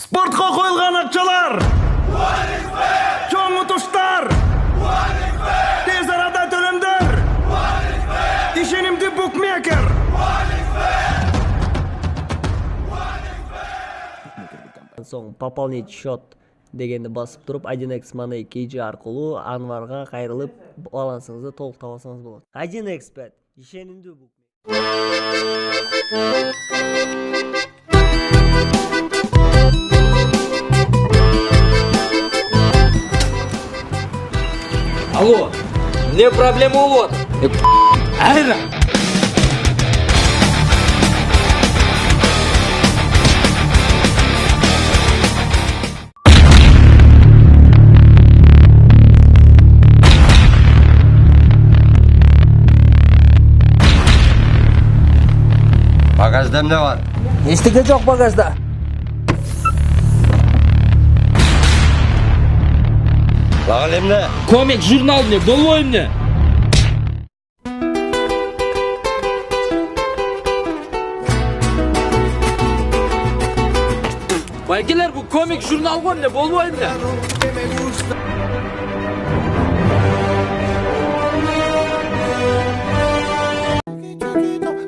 Sportga qo'yilgan akchalar, cho'ng o'tishlar, tez arada to'limlar, ishonimli bukmaker. So'ng пополнить счет дегенди басып туруп 1x Money KG аркылуу Анварга кайрылып балансыңызды толук таба алсаңыз болот. 1xbet ишенимдүү букмекер. Алло, мне проблема у лота. Айра! Bagajda ne var? Eштеке жок багажда. Bağlayayım ne? Комик журнал мне, болбойм мне. Байкелер, bu komik jurnal го эмне, болбойм мне.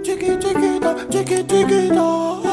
Chiquita, chiquita, chiquita.